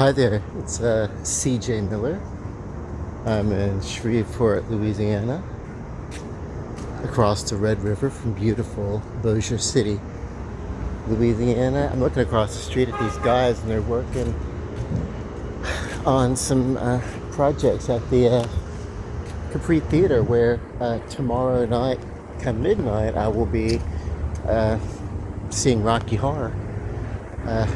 Hi there, it's CJ Miller. I'm in Shreveport, Louisiana, across the Red River from beautiful Bossier City, Louisiana. I'm looking across the street at these guys, and they're working on some projects at the Capri Theater, where tomorrow night, come midnight, I will be seeing Rocky Horror. Uh,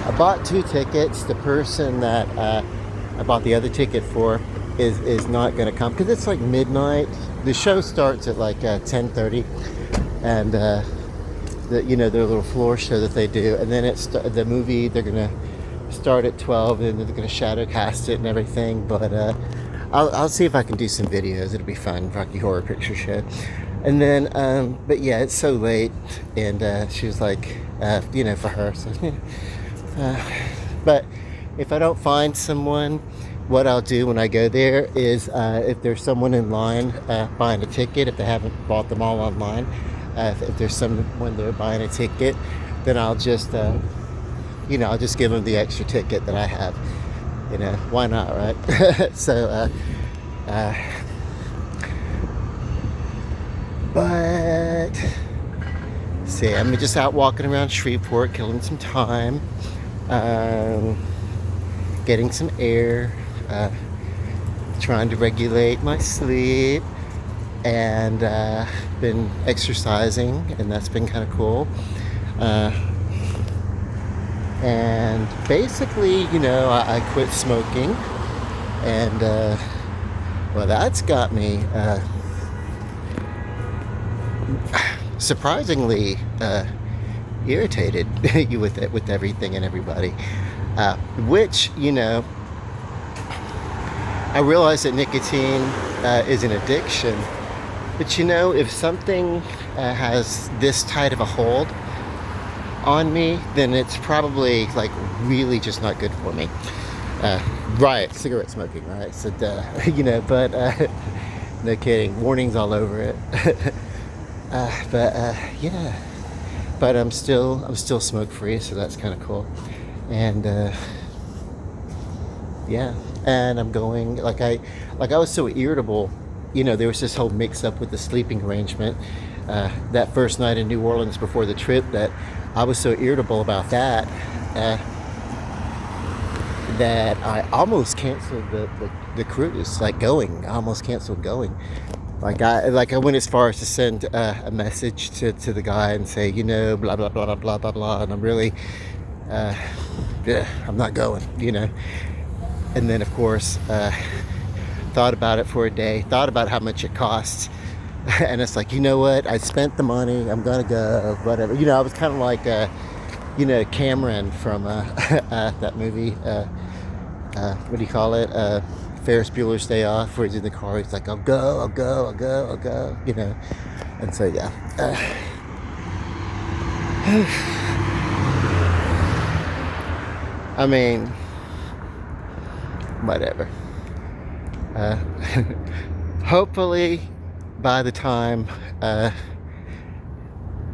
I bought 2 tickets. The person that I bought the other ticket for is not going to come because it's like midnight. The show starts at like 10:30, and their little floor show that they do, and then the movie they're going to start at 12, and they're going to shadow cast it and everything. But I'll see if I can do some videos. It'll be fun. Rocky Horror Picture Show. And then, but yeah, it's so late, and she was like, for her. So, but if I don't find someone, what I'll do when I go there is, if there's someone in line buying a ticket, if they haven't bought them all online, if there's someone there buying a ticket, then I'll just, I'll just give them the extra ticket that I have. Why not, right? So, but see, I'm just out walking around Shreveport, killing some time, getting some air, trying to regulate my sleep, and been exercising, and that's been kind of cool. And basically, I quit smoking, and well, that's got me surprisingly irritated with everything and everybody, which I realize that nicotine is an addiction, but if something has this tight of a hold on me, then it's probably like really just not good for me. Right, cigarette smoking, right? So but no kidding, warnings all over it. Yeah, but I'm still smoke free, so that's kind of cool. And yeah, and I'm going like I was so irritable. There was this whole mix up with the sleeping arrangement that first night in New Orleans before the trip, that I was so irritable about that that I almost canceled the cruise. I almost canceled going. I went as far as to send a message to the guy and say, blah blah blah blah blah blah, and I'm really, I'm not going, And then of course, thought about it for a day, thought about how much it costs, and it's like, what? I spent the money. I'm gonna go, whatever. I was kind of like, Cameron from that movie. What do you call it? Ferris Bueller's Day Off, where he's in the car, he's like, I'll go, and so yeah. I mean, whatever. Hopefully, by the time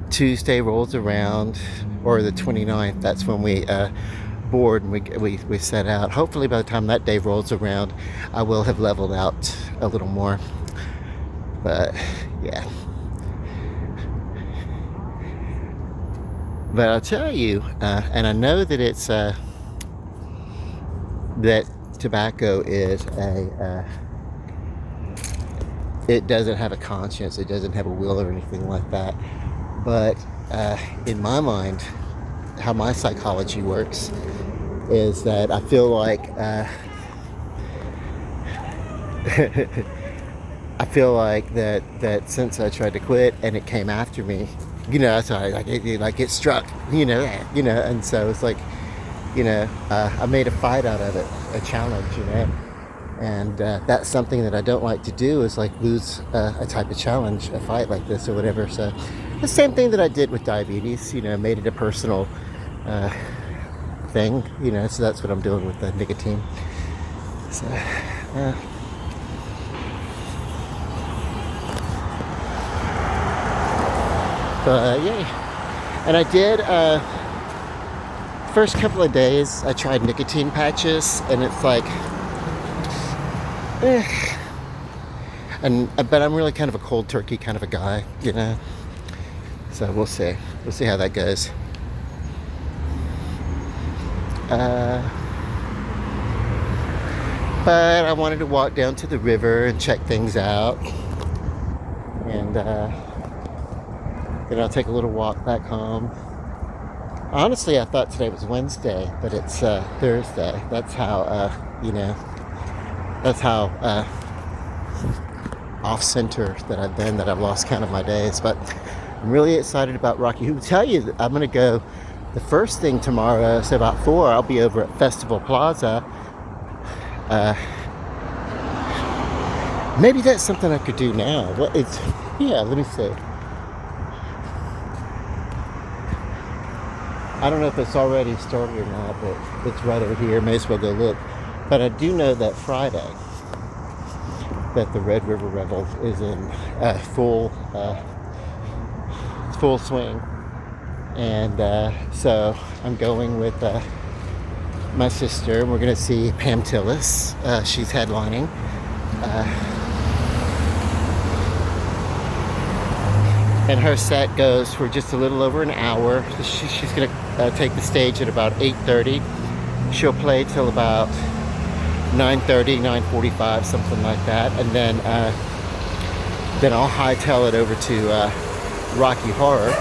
Tuesday rolls around, or the 29th, that's when we board and we set out. Hopefully by the time that day rolls around, I will have leveled out a little more. But yeah, but I'll tell you, and I know that it's that tobacco is it doesn't have a conscience, it doesn't have a will or anything like that, but in my mind, how my psychology works is that I feel like that since I tried to quit and it came after me, so it struck, and so it's like, I made a fight out of it, a challenge, and that's something that I don't like to do, is like lose a type of challenge, a fight like this or whatever. So the same thing that I did with diabetes, made it a personal thing, so that's what I'm doing with the nicotine. So but yay. And I did First couple of days, I tried nicotine patches, and it's like, eh. But I'm really kind of a cold turkey kind of a guy, you know. So we'll see. We'll see how that goes. But I wanted to walk down to the river and check things out, and then I'll take a little walk back home. Honestly, I thought today was Wednesday, but it's Thursday. That's how, that's how off-center that I've been, that I've lost count of my days. But I'm really excited about Rocky. Who will tell you that I'm going to go the first thing tomorrow, so about 4, I'll be over at Festival Plaza. Maybe that's something I could do now. Let me see. I don't know if it's already started or not, but it's right over here. May as well go look. But I do know that Friday, that the Red River Revel is in full swing. And so I'm going with my sister, and we're going to see Pam Tillis. She's headlining. And her set goes for just a little over an hour. So she's going to take the stage at about 8:30. She'll play till about 9:30, 9:45, something like that. And then I'll hightail it over to Rocky Horror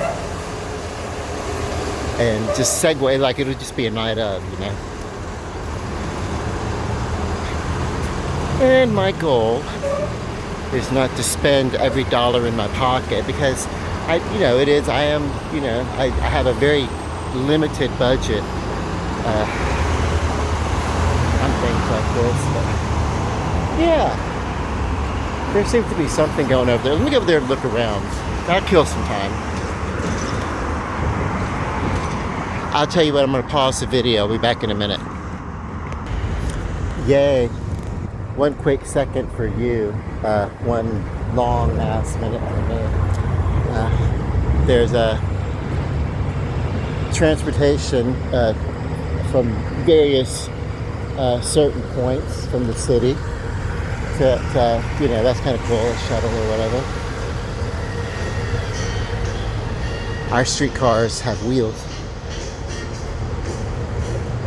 and just segue, like it'll just be a night of, you know. And my goal is not to spend every dollar in my pocket, because I have a very limited budget on things like this. But yeah, there seems to be something going over there. Let me go over there and look around. That'll kill some time. I'll tell you what, I'm going to pause the video. I'll be back in a minute. Yay. One quick second for you. One long ass minute for me. There's a transportation from various certain points from the city to that's kind of cool, a shuttle or whatever. Our streetcars have wheels.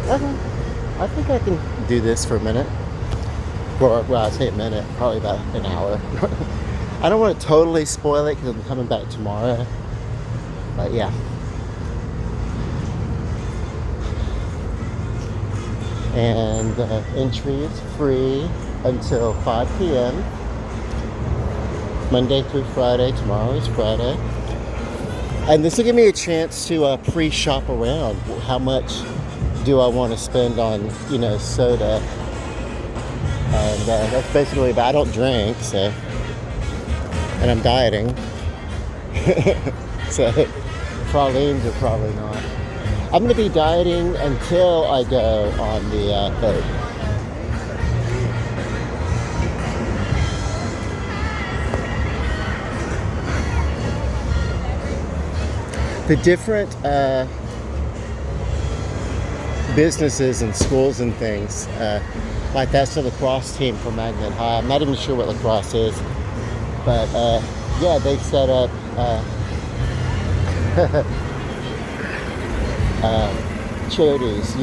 Okay. I think I can do this for a minute. Well, I say a minute, probably about an hour. I don't want to totally spoil it because I'm coming back tomorrow. But yeah. And entry is free until 5 p.m. Monday through Friday. Tomorrow is Friday. And this will give me a chance to pre-shop around. How much do I want to spend on, soda? And that's basically about, I don't drink, so, and I'm dieting. So pralines are probably not. I'm going to be dieting until I go on the boat. The different businesses and schools and things, like that's the lacrosse team for Magnet High. I'm not even sure what lacrosse is, but yeah, they set up charities,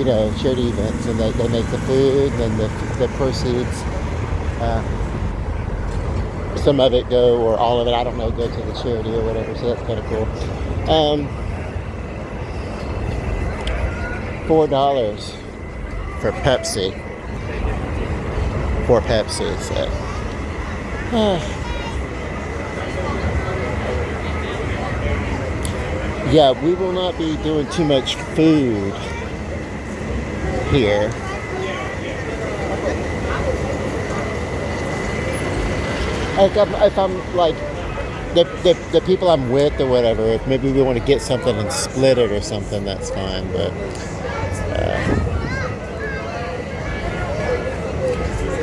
charity events, and they make the food, and the proceeds, some of it go, or all of it, I don't know, go to the charity or whatever, so that's kind of cool. $4 for Pepsi. For Pepsi, so. Yeah, we will not be doing too much food here. Like if I'm like the people I'm with or whatever, if maybe we want to get something and split it or something, that's fine. But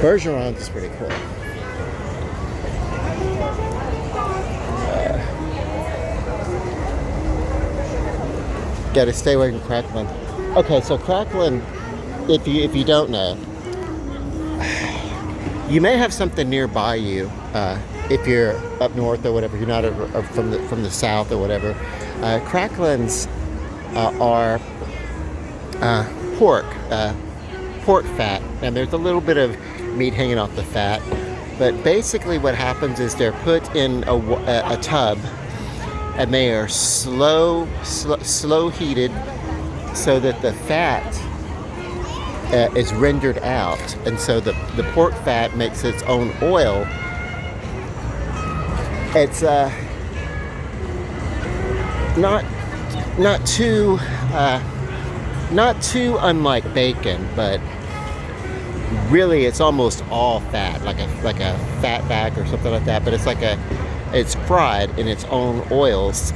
Bergeron's is pretty cool. Gotta stay away from Crackman. Okay, so crackling, if you don't know, you may have something nearby you. If you're up north or whatever, you're not from the south or whatever. Cracklins are pork, pork fat, and there's a little bit of meat hanging off the fat. But basically, what happens is they're put in a tub, and they are slow heated, so that the fat is rendered out, and so the pork fat makes its own oil. It's not too unlike bacon, but really it's almost all fat, like a fat back or something like that. But it's fried in its own oils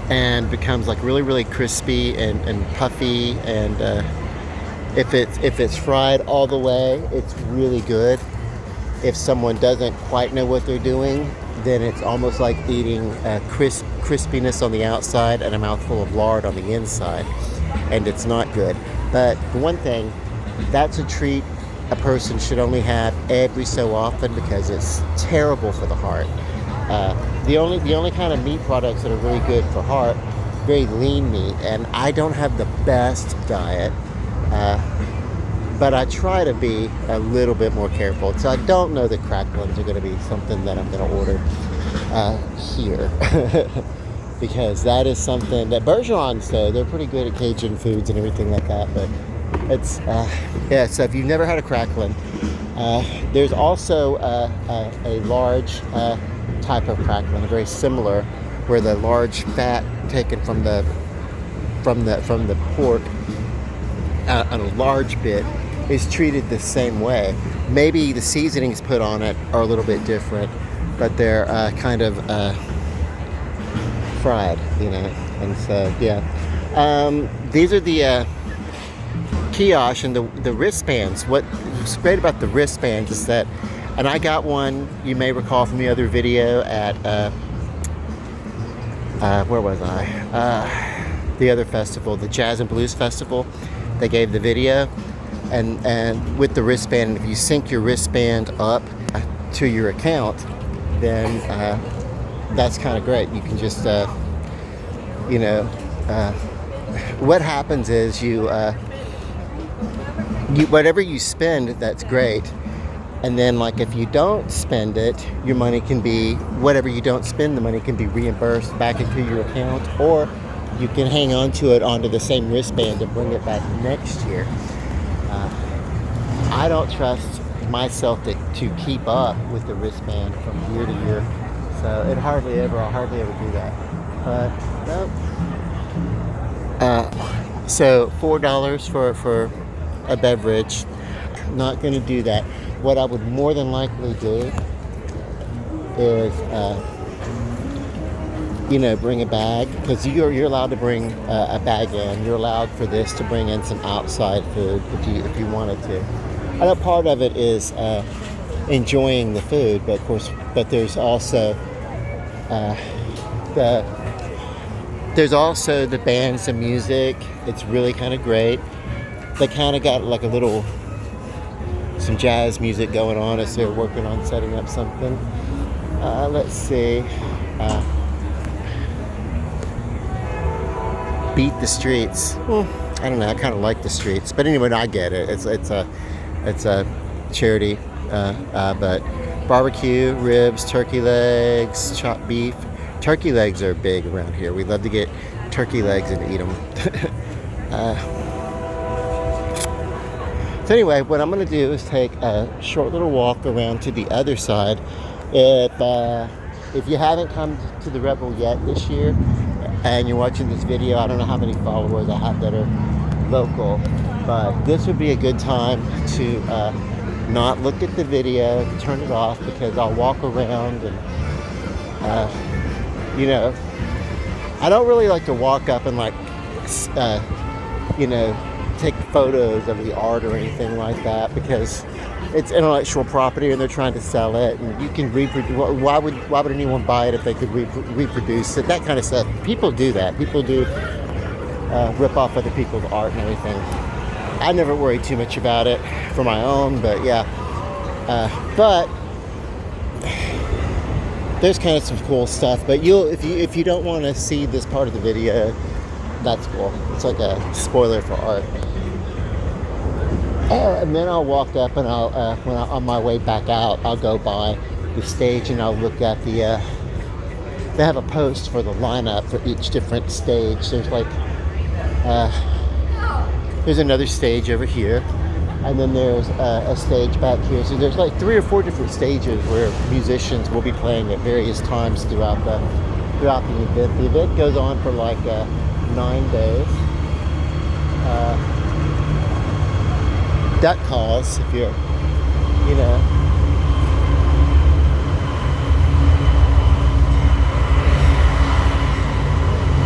and becomes like really crispy and puffy. And if it's fried all the way, it's really good. If someone doesn't quite know what they're doing, then it's almost like eating crispiness on the outside and a mouthful of lard on the inside, and it's not good. But one thing, that's a treat a person should only have every so often, because it's terrible for the heart. The only kind of meat products that are really good for heart, very lean meat, and I don't have the best diet, but I try to be a little bit more careful. So I don't know that cracklins are going to be something that I'm going to order here. Because that is something that Bergerons, though, they're pretty good at Cajun foods and everything like that. But it's, yeah, so if you've never had a cracklin, there's also a large type of cracklin, very similar, where the large fat taken from the pork on a large bit is treated the same way. Maybe the seasonings put on it are a little bit different, but they're kind of fried, and so yeah. These are the kiosk and the wristbands. What's great about the wristbands is that, and I got one, you may recall from the other video, at where was I? The other festival, the Jazz and Blues Festival. They gave the video, and with the wristband, if you sync your wristband up to your account, then that's kind of great. You can just, what happens is you whatever you spend, that's great. And then, like, if you don't spend it, your money can be, whatever you don't spend, the money can be reimbursed back into your account, or you can hang on to it onto the same wristband and bring it back next year. I don't trust myself to keep up with the wristband from year to year, so I'll hardly ever do that. No. So $4 for a beverage. Not going to do that. What I would more than likely do is, bring a bag, because you're allowed to bring a bag in. You're allowed for this to bring in some outside food if you wanted to. I know part of it is enjoying the food, but there's also the bands and music. It's really kind of great. They kind of got like some jazz music going on as they're working on setting up something. Let's see. Beat the streets. I don't know. I kind of like the streets, but anyway, I get it. It's a charity, but barbecue, ribs, turkey legs, chopped beef. Turkey legs are big around here. We love to get turkey legs and eat them. So anyway, what I'm going to do is take a short little walk around to the other side. If you haven't come to the Rebel yet this year, and you're watching this video, I don't know how many followers I have that are local, but this would be a good time to not look at the video, turn it off, because I'll walk around and, I don't really like to walk up and take photos of the art or anything like that, because it's intellectual property and they're trying to sell it, and you can reproduce. Why would anyone buy it if they could reproduce it? That kind of stuff. People do that. People do rip off other people's art and everything. I never worry too much about it for my own, but yeah. But there's kind of some cool stuff. But if you don't want to see this part of the video, that's cool. It's like a spoiler for art. And then I'll walk up and on my way back out, I'll go by the stage and I'll look at the. They have a post for the lineup for each different stage. There's like, there's another stage over here, and then there's a stage back here. So there's like 3 or 4 different stages where musicians will be playing at various times throughout the event. The event goes on for like 9 days. Duck calls if you're, you know.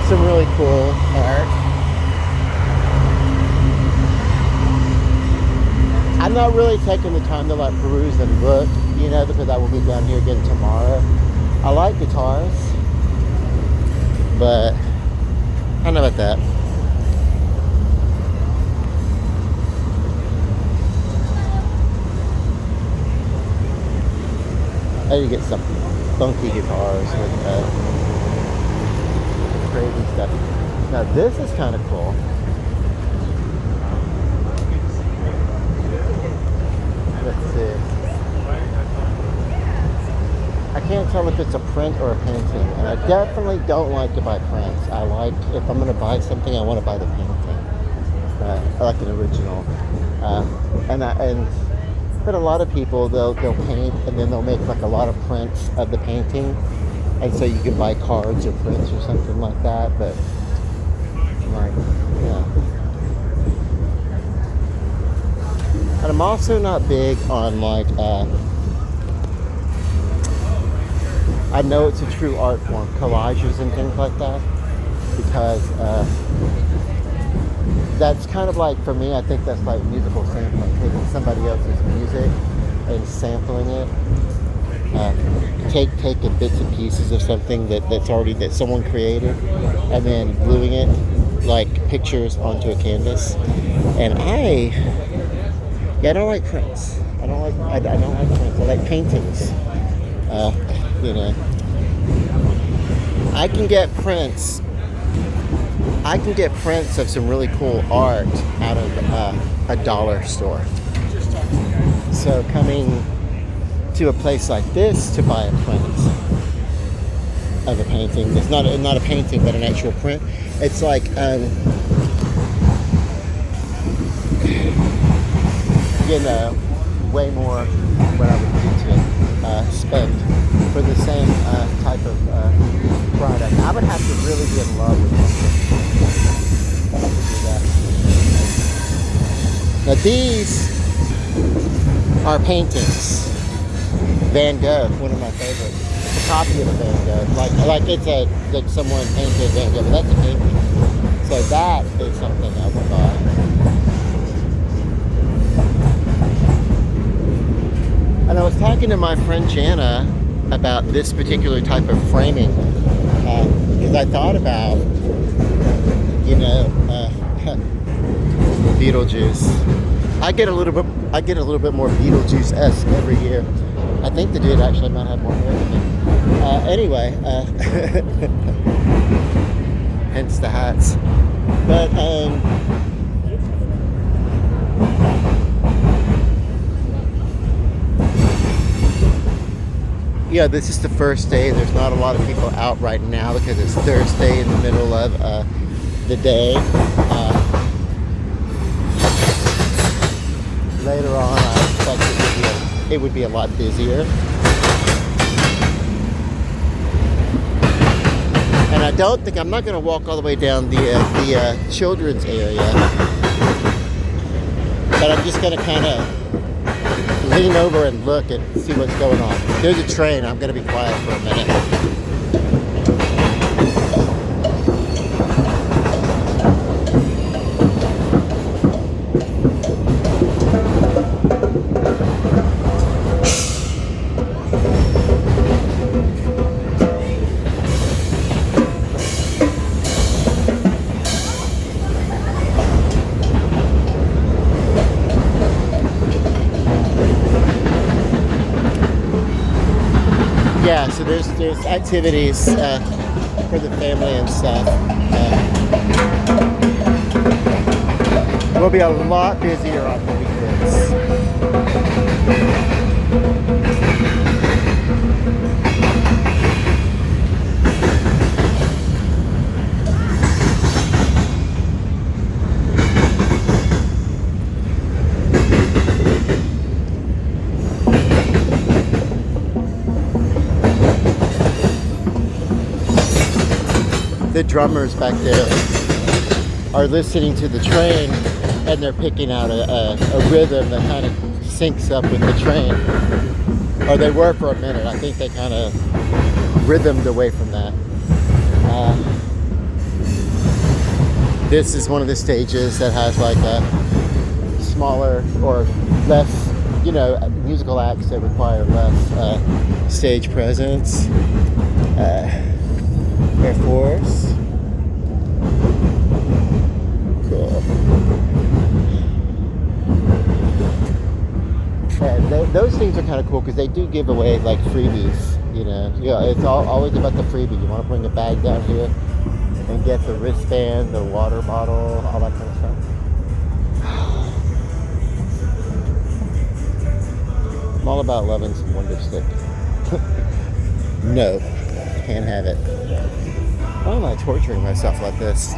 Some really cool art. I'm not really taking the time to like peruse and look, you know, because I will be down here again tomorrow. I like guitars, but I don't know about that. I need to get some funky guitars with crazy stuff. Now this is kind of cool. Let's see. I can't tell if it's a print or a painting, and I definitely don't like to buy prints. I like, if I'm going to buy something, I want to buy the painting. I like an original. But a lot of people, they'll paint and then they'll make like a lot of prints of the painting. And so you can buy cards or prints or something like that, but like, yeah. And I'm also not big on like, I know it's a true art form, collages and things like that, because that's kind of like, for me, I think that's like musical sampling, taking somebody else's music and sampling it. Taking bits and pieces of something that someone created, and then gluing it like pictures onto a canvas. And I don't like prints. I don't like prints. I like paintings. You know, I can get prints of some really cool art out of a dollar store. So coming to a place like this to buy a print of a painting. It's not a painting, but an actual print. It's like, you know, way more what I would need to spend for the same type of product. I would have to really be in love with something to do that. Now these are paintings. Van Gogh, one of my favorites. It's a copy of a Van Gogh. Like it's like someone painted Van Gogh, but that's a painting. So that is something I would buy. And I was talking to my friend Jana about this particular type of framing, because I thought about, you know, Beetlejuice. I get a little bit more Beetlejuice-esque every year. I think the dude actually might have more hair than me. Anyway, hence the hats. But yeah, this is the first day. There's not a lot of people out right now because it's Thursday in the middle of the day. Later on, I expect it would be a lot busier. And I'm not going to walk all the way down the children's area, but I'm just going to kind of lean over and look and see what's going on. There's a train. I'm going to be quiet for a minute. Yeah, so there's activities for the family and stuff. We'll be a lot busier on the weekends. The drummers back there are listening to the train, and they're picking out a rhythm that kind of syncs up with the train. Or they were for a minute. I think they kind of rhythmed away from that. This is one of the stages that has like a smaller or less, musical acts that require less stage presence. Air Force. Cool. And those things are kind of cool because they do give away like freebies, Yeah, it's always about the freebie. You want to bring a bag down here and get the wristband, the water bottle, all that kind of stuff. I'm all about loving some Wonder Stick. No, can't have it. Why am I torturing myself like this?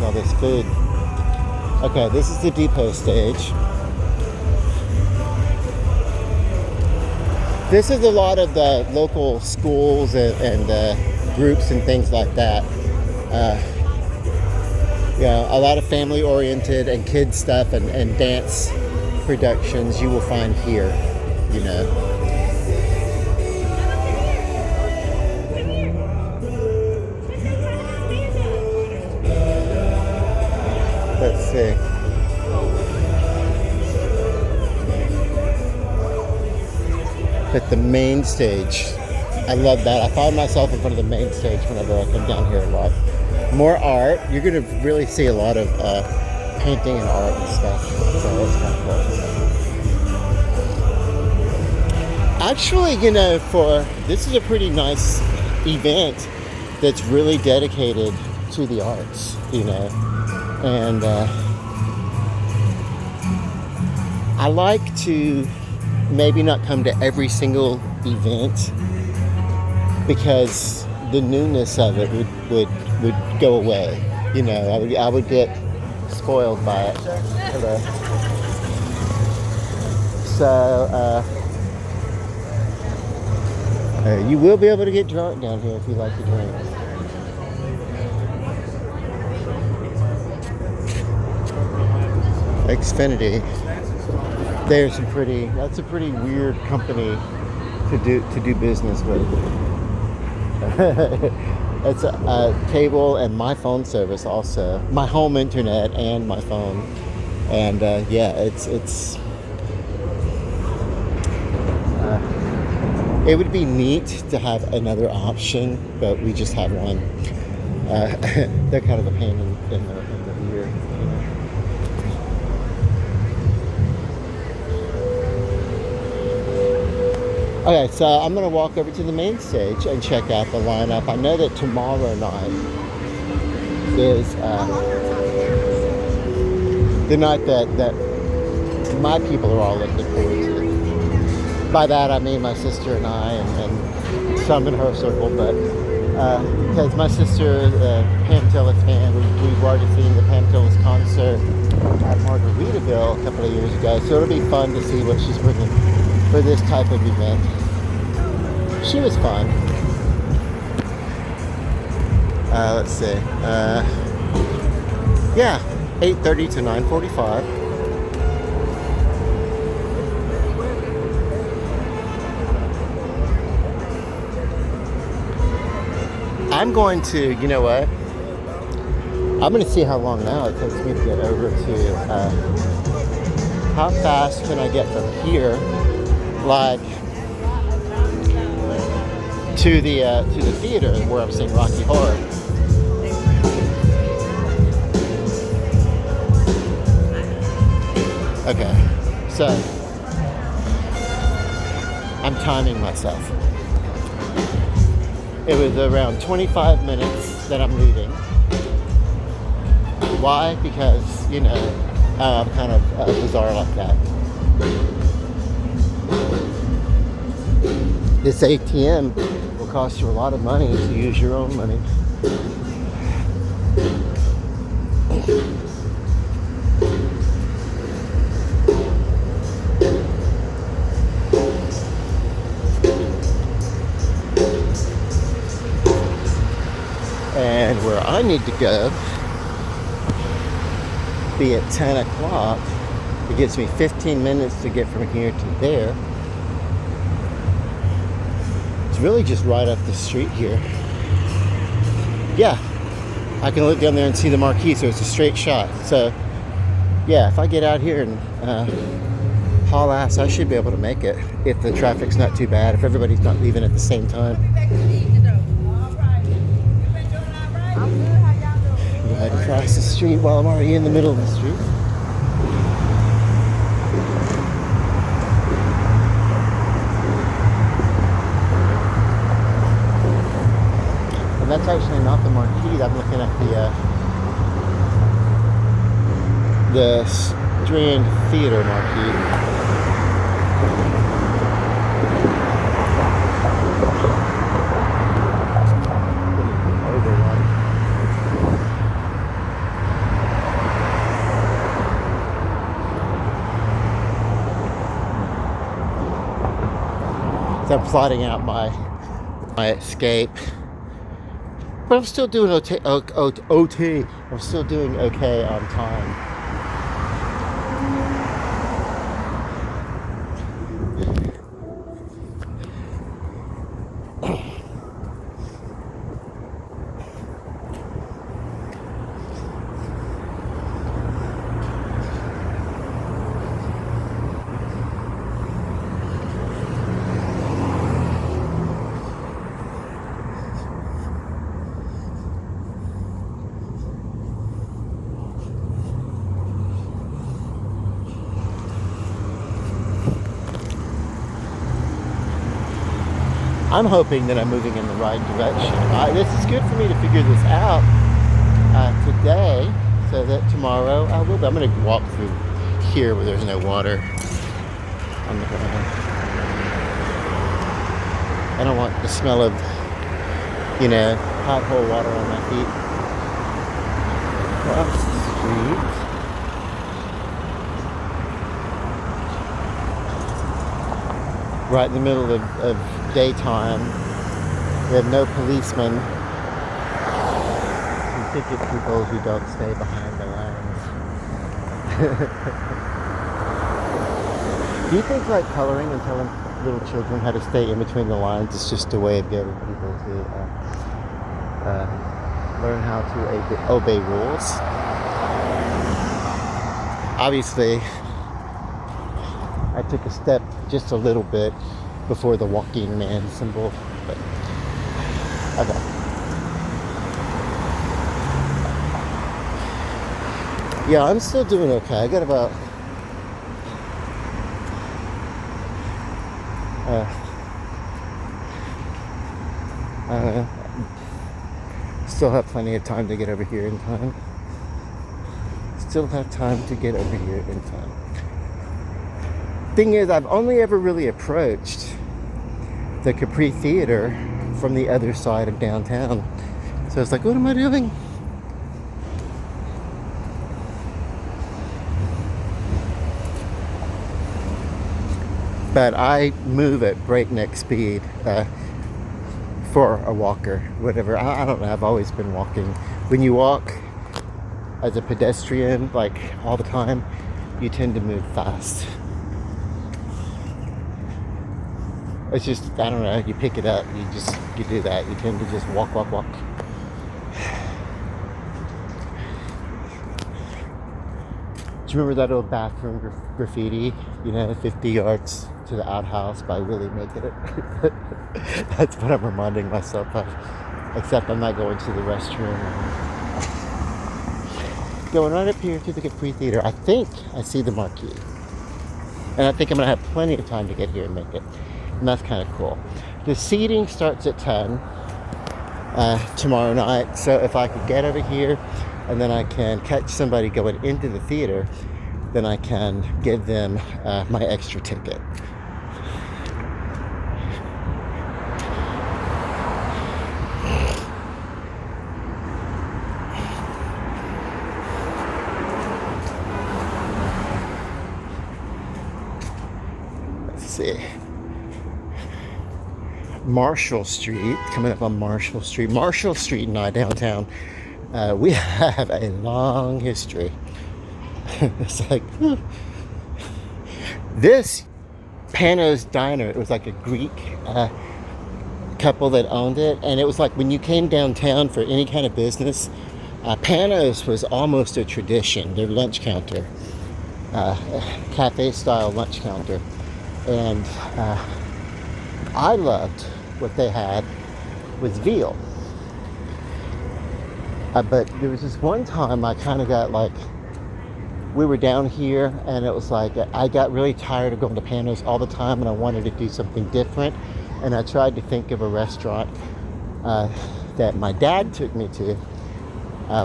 All this food. Okay, this is the depot stage. This is a lot of the local schools and groups and things like that. A lot of family-oriented and kids stuff and dance productions you will find here, Let's see. But the main stage, I love that. I find myself in front of the main stage whenever I come down here a lot. More art. You're going to really see a lot of painting and art and stuff. So it's kind of cool. Actually, this is a pretty nice event that's really dedicated to the arts, And I like to maybe not come to every single event because the newness of it would go away. I would get spoiled by it. Hello. So you will be able to get drunk down here if you like to drink. Xfinity. That's a pretty weird company to do business with. It's a cable and my phone service also. My home internet and my phone. And it would be neat to have another option, but we just have one. They're kind of a pain in the ear. Okay, so I'm going to walk over to the main stage and check out the lineup. I know that tomorrow night is the night that my people are all looking forward to. By that I mean my sister and I and some in her circle, but because my sister is a Pam Tillis fan, we've already seen the Pam Tillis concert at Margaritaville a couple of years ago, so it'll be fun to see what she's bringing for this type of event. She was fun. Let's see. 8:30 to 9:45. I'm going to, you know what? I'm going to see how long now it takes me to get over to, how fast can I get from here, like, to the theater where I'm seeing Rocky Horror. Okay, so I'm timing myself. It was around 25 minutes that I'm leaving. Why? Because, you know, I'm kind of bizarre like that. This ATM will cost you a lot of money to use your own money. And where I need to go, be at 10 o'clock. It gives me 15 minutes to get from here to there. It's really just right up the street here. Yeah, I can look down there and see the marquee, so it's a straight shot. So, yeah, if I get out here and haul ass, I should be able to make it if the traffic's not too bad, if everybody's not leaving at the same time. Right across the street while I'm already in the middle of the street. And that's actually not the marquee. I'm looking at the Strand Theater marquee. So I'm plotting out my escape, but I'm still doing OT. I'm still doing okay on time. I'm hoping that I'm moving in the right direction. This is good for me to figure this out today, so that tomorrow I will. I'm going to walk through here where there's no water on the ground. I don't want the smell of, you know, pothole water on my feet. Across the street. Right in the middle of daytime. We have no policemen. We ticket people who don't stay behind the lines. Do you think like coloring and telling little children how to stay in between the lines is just a way of getting people to learn how to obey rules? Obviously, I took a step just a little bit before the walking man symbol, but okay. Yeah, I'm still doing okay. I got about I don't know. Still have plenty of time to get over here in time. Still have time to get over here in time. Thing is, I've only ever really approached the Capri Theater from the other side of downtown. So it's like, what am I doing? But I move at breakneck speed for a walker, whatever. I don't know, I've always been walking. When you walk as a pedestrian, like all the time, you tend to move fast. It's just, I don't know, you pick it up, you do that. You tend to just walk. Do you remember that old bathroom graffiti? You know, 50 yards to the outhouse by Willie making it? That's what I'm reminding myself of. Except I'm not going to the restroom. Going right up here to the Capri Theater. I think I see the marquee. And I think I'm going to have plenty of time to get here and make it. And that's kind of cool. The seating starts at 10. tomorrow night. So if I could get over here and then I can catch somebody going into the theater, then I can give them my extra ticket. Let's see. Marshall Street, coming up on Marshall Street. Marshall Street and I downtown, we have a long history. It's like, this Pano's Diner, it was like a Greek couple that owned it, and it was like when you came downtown for any kind of business, Pano's was almost a tradition, their lunch counter, cafe style lunch counter. And I loved what they had was veal. But there was this one time I kind of got like, we were down here and it was like, I got really tired of going to Pano's all the time and I wanted to do something different. And I tried to think of a restaurant that my dad took me to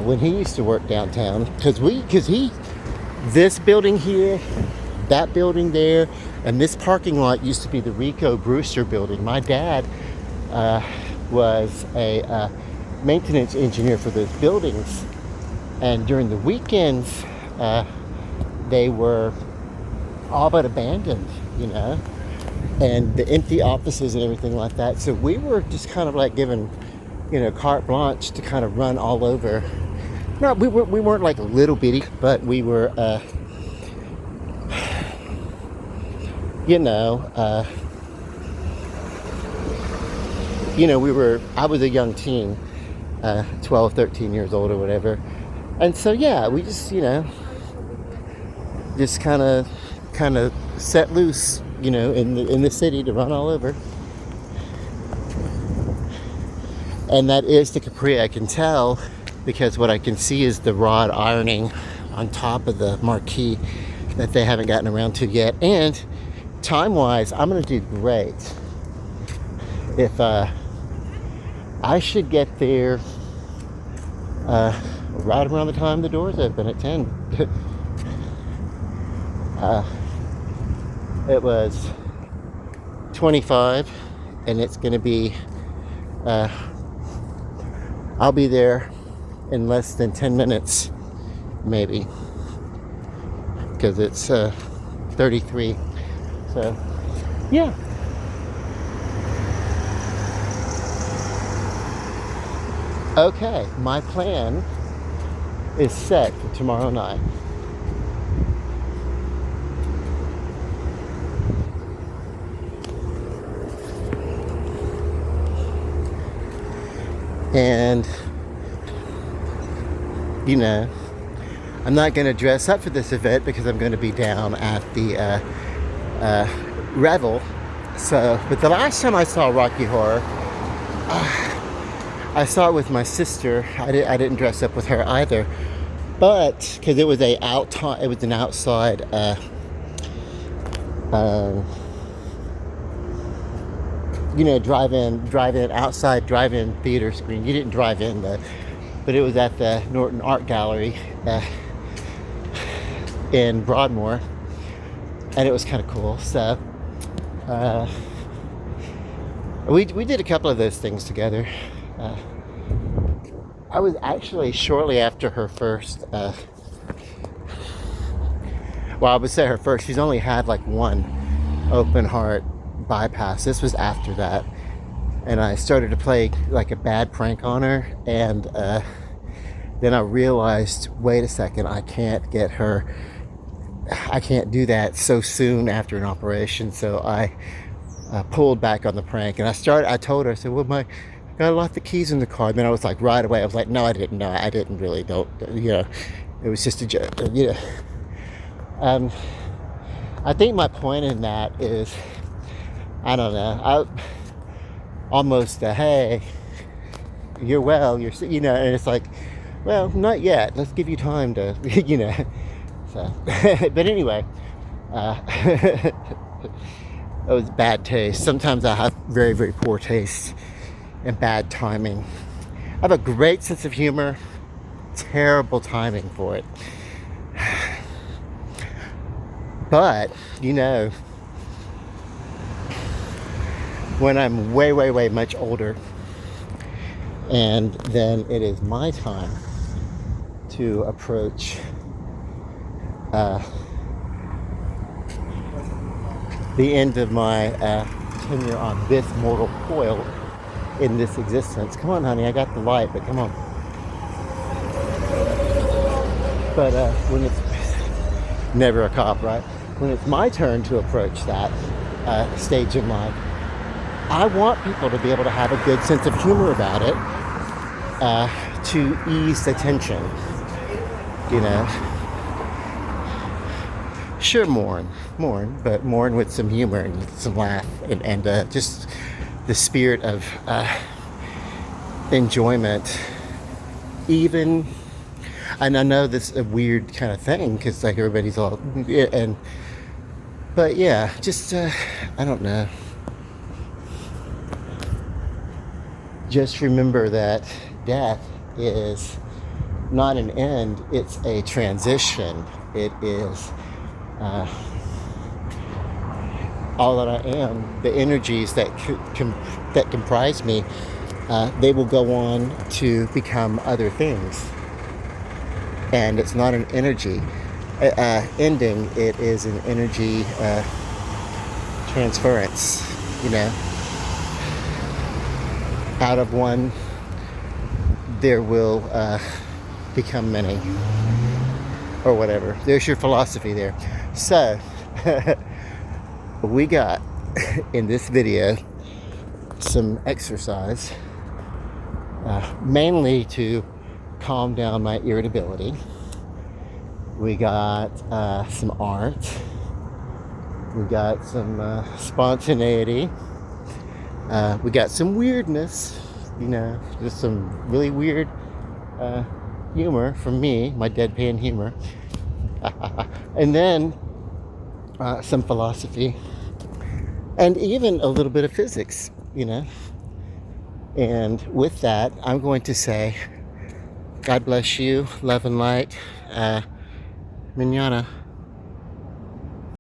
when he used to work downtown. Because this building here, that building there, and this parking lot used to be the Rico Brewster building. My dad was a maintenance engineer for those buildings, and during the weekends they were all but abandoned, you know, and the empty offices and everything like that. So we were just kind of like given, you know, carte blanche to kind of run all over. No, we weren't like a little bitty, but we were I was a young teen, 12, 13 years old or whatever. And so, yeah, we just, just kind of set loose, in the city to run all over. And that is the Capri, I can tell, because what I can see is the rod ironing on top of the marquee that they haven't gotten around to yet. And time-wise, I'm going to do great if I should get there right around the time the doors open at 10. It was 25, and it's going to be, I'll be there in less than 10 minutes, maybe, because it's 33. So, yeah. Okay, my plan is set for tomorrow night. And, I'm not going to dress up for this event because I'm going to be down at the Revel. So, but the last time I saw Rocky Horror, I saw it with my sister. I didn't dress up with her either, but because it was an outside drive-in theater screen. You didn't drive in, but it was at the Norton Art Gallery in Broadmoor, and it was kind of cool. So we did a couple of those things together. I was actually shortly after her first, I would say her first. She's only had like one open heart bypass. This was after that. And I started to play like a bad prank on her. And then I realized, wait a second, I can't do that so soon after an operation. So I pulled back on the prank. And I told her, I said, well, I left the keys in the car. And then I was like, right away, I was like, no, I didn't. No, I didn't really. Don't, it was just a joke. I think my point in that is, I don't know, almost hey, you're well, and it's like, well, not yet. Let's give you time to, So, but anyway, it was bad taste. Sometimes I have very, very poor taste and bad timing. I have a great sense of humor, terrible timing for it. But, you know, when I'm way, way, way much older, and then it is my time to approach the end of my tenure on this mortal coil in this existence. Come on, honey, I got the light, but come on. But when it's never a cop, right? When it's my turn to approach that stage in life, I want people to be able to have a good sense of humor about it, to ease the tension, you know. Sure, mourn, but mourn with some humor and some laugh and just the spirit of enjoyment. Even, and I know this is a weird kind of thing because like everybody's all, but yeah, just I don't know. Just remember that death is not an end, it's a transition. It is all that I am, the energies that that comprise me, they will go on to become other things. And it's not an energy ending, it is an energy transference, you know. Out of one, there will become many, or whatever. There's your philosophy there. So, we got in this video some exercise, mainly to calm down my irritability. We got some art. We got some spontaneity. We got some weirdness, you know, just some really weird humor from me, my deadpan humor. And then some philosophy. And even a little bit of physics, you know. And with that, I'm going to say, God bless you, love and light, manana.